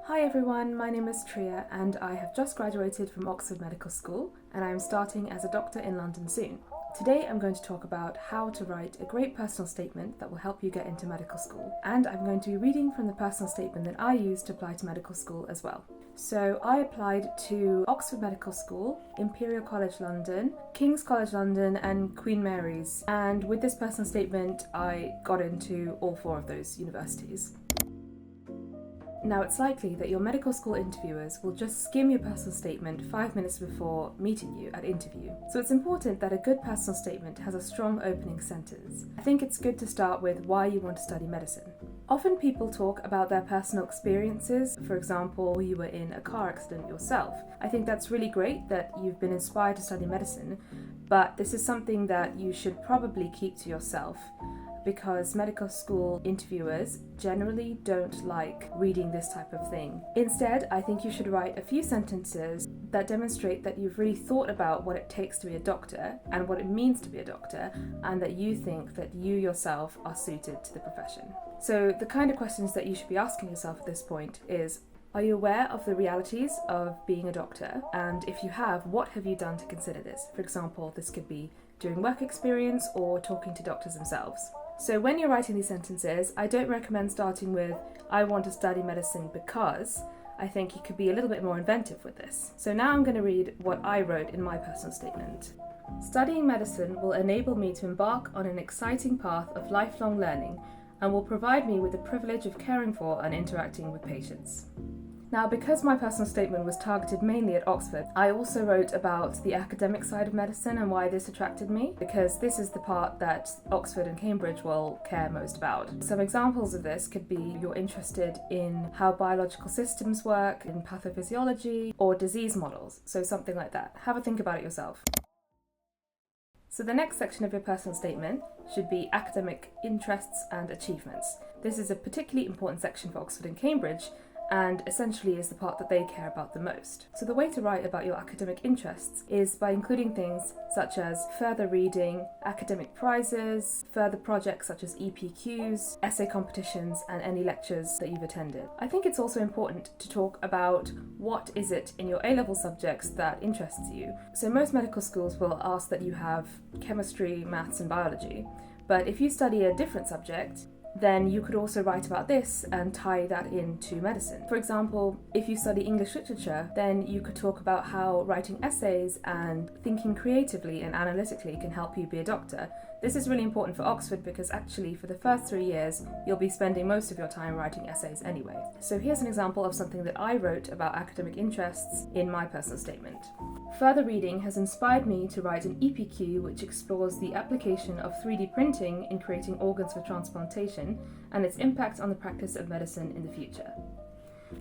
Hi everyone, my name is Triya and I have just graduated from Oxford Medical School and I am starting as a doctor in London soon. Today I'm going to talk about how to write a great personal statement that will help you get into medical school, and I'm going to be reading from the personal statement that I used to apply to medical school as well. So I applied to Oxford Medical School, Imperial College London, King's College London and Queen Mary's, and with this personal statement I got into all four of those universities. Now, it's likely that your medical school interviewers will just skim your personal statement 5 minutes before meeting you at interview. So it's important that a good personal statement has a strong opening sentence. I think it's good to start with why you want to study medicine. Often people talk about their personal experiences, for example, you were in a car accident yourself. I think that's really great that you've been inspired to study medicine, but this is something that you should probably keep to yourself, because medical school interviewers generally don't like reading this type of thing. Instead, I think you should write a few sentences that demonstrate that you've really thought about what it takes to be a doctor and what it means to be a doctor, and that you think that you yourself are suited to the profession. So the kind of questions that you should be asking yourself at this point is, are you aware of the realities of being a doctor? And if you have, what have you done to consider this? For example, this could be doing work experience or talking to doctors themselves. So when you're writing these sentences, I don't recommend starting with, I want to study medicine because. I think you could be a little bit more inventive with this. So now I'm going to read what I wrote in my personal statement. Studying medicine will enable me to embark on an exciting path of lifelong learning and will provide me with the privilege of caring for and interacting with patients. Now, because my personal statement was targeted mainly at Oxford, I also wrote about the academic side of medicine and why this attracted me, because this is the part that Oxford and Cambridge will care most about. Some examples of this could be you're interested in how biological systems work, in pathophysiology, or disease models, so something like that. Have a think about it yourself. So the next section of your personal statement should be academic interests and achievements. This is a particularly important section for Oxford and Cambridge, and essentially is the part that they care about the most. So the way to write about your academic interests is by including things such as further reading, academic prizes, further projects such as EPQs, essay competitions, and any lectures that you've attended. I think it's also important to talk about what is it in your A-level subjects that interests you. So most medical schools will ask that you have chemistry, maths, and biology, but if you study a different subject, then you could also write about this and tie that into medicine. For example, if you study English literature, then you could talk about how writing essays and thinking creatively and analytically can help you be a doctor. This is really important for Oxford because actually for the first 3 years, you'll be spending most of your time writing essays anyway. So here's an example of something that I wrote about academic interests in my personal statement. Further reading has inspired me to write an EPQ which explores the application of 3D printing in creating organs for transplantation and its impact on the practice of medicine in the future.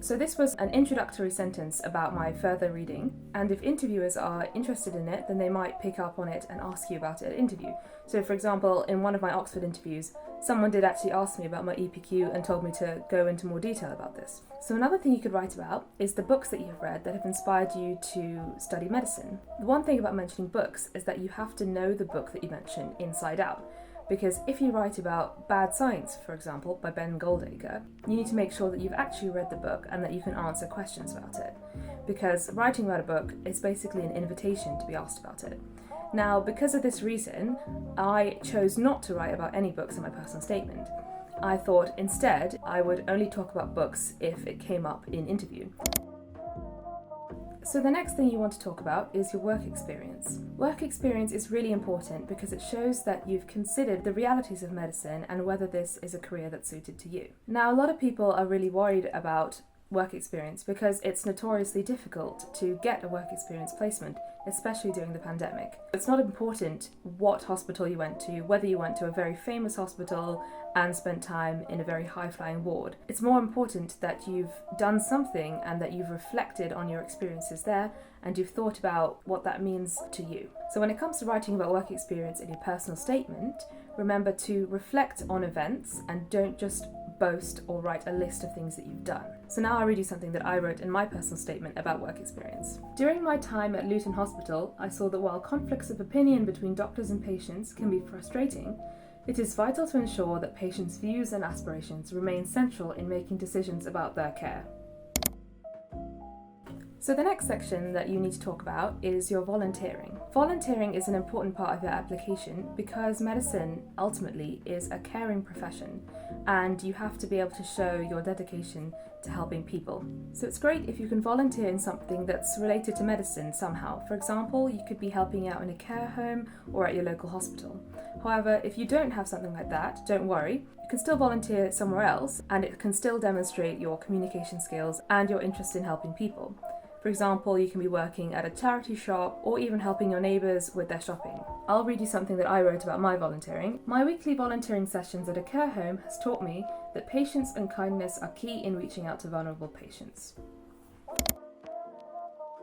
So this was an introductory sentence about my further reading, and if interviewers are interested in it, then they might pick up on it and ask you about it at interview. So for example, in one of my Oxford interviews, someone did actually ask me about my EPQ and told me to go into more detail about this. So another thing you could write about is the books that you have read that have inspired you to study medicine. The one thing about mentioning books is that you have to know the book that you mention inside out. Because if you write about Bad Science, for example, by Ben Goldacre, you need to make sure that you've actually read the book and that you can answer questions about it. Because writing about a book is basically an invitation to be asked about it. Now, because of this reason, I chose not to write about any books in my personal statement. I thought instead I would only talk about books if it came up in interview. So the next thing you want to talk about is your work experience. Work experience is really important because it shows that you've considered the realities of medicine and whether this is a career that's suited to you. Now, a lot of people are really worried about work experience because it's notoriously difficult to get a work experience placement, especially during the pandemic. It's not important what hospital you went to, whether you went to a very famous hospital and spent time in a very high-flying ward. It's more important that you've done something and that you've reflected on your experiences there and you've thought about what that means to you. So when it comes to writing about work experience in your personal statement, remember to reflect on events and don't just boast or write a list of things that you've done. So now I'll read you something that I wrote in my personal statement about work experience. During my time at Luton Hospital, I saw that while conflicts of opinion between doctors and patients can be frustrating, it is vital to ensure that patients' views and aspirations remain central in making decisions about their care. So the next section that you need to talk about is your volunteering. Volunteering is an important part of your application because medicine ultimately is a caring profession and you have to be able to show your dedication to helping people. So it's great if you can volunteer in something that's related to medicine somehow. For example, you could be helping out in a care home or at your local hospital. However, if you don't have something like that, don't worry. You can still volunteer somewhere else and it can still demonstrate your communication skills and your interest in helping people. For example, you can be working at a charity shop or even helping your neighbours with their shopping. I'll read you something that I wrote about my volunteering. My weekly volunteering sessions at a care home has taught me that patience and kindness are key in reaching out to vulnerable patients.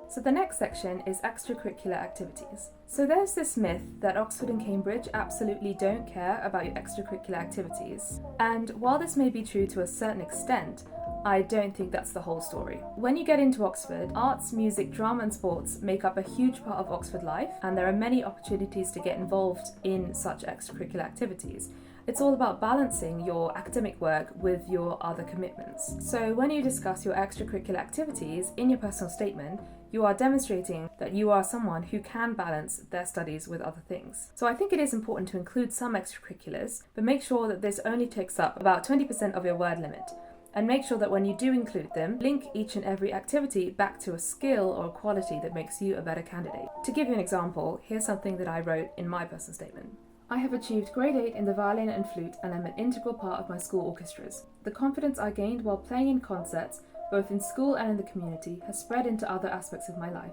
So the next section is extracurricular activities. So there's this myth that Oxford and Cambridge absolutely don't care about your extracurricular activities. And while this may be true to a certain extent, I don't think that's the whole story. When you get into Oxford, arts, music, drama and sports make up a huge part of Oxford life, and there are many opportunities to get involved in such extracurricular activities. It's all about balancing your academic work with your other commitments. So when you discuss your extracurricular activities in your personal statement, you are demonstrating that you are someone who can balance their studies with other things. So I think it is important to include some extracurriculars, but make sure that this only takes up about 20% of your word limit. And make sure that when you do include them, link each and every activity back to a skill or a quality that makes you a better candidate. To give you an example, here's something that I wrote in my personal statement. I have achieved grade 8 in the violin and flute and am an integral part of my school orchestras. The confidence I gained while playing in concerts, both in school and in the community, has spread into other aspects of my life.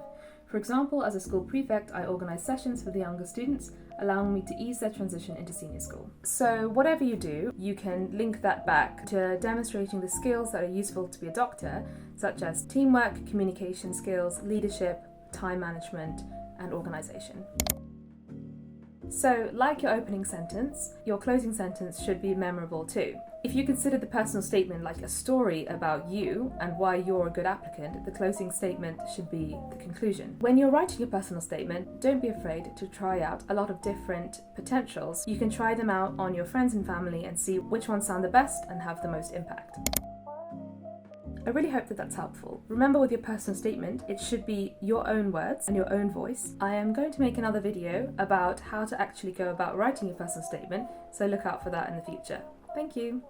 For example, as a school prefect, I organise sessions for the younger students, allowing me to ease their transition into senior school. So whatever you do, you can link that back to demonstrating the skills that are useful to be a doctor, such as teamwork, communication skills, leadership, time management, and organisation. So, like your opening sentence, your closing sentence should be memorable too. If you consider the personal statement like a story about you and why you're a good applicant, the closing statement should be the conclusion. When you're writing your personal statement, don't be afraid to try out a lot of different potentials. You can try them out on your friends and family and see which ones sound the best and have the most impact. I really hope that that's helpful. Remember, with your personal statement, it should be your own words and your own voice. I am going to make another video about how to actually go about writing your personal statement, so look out for that in the future. Thank you.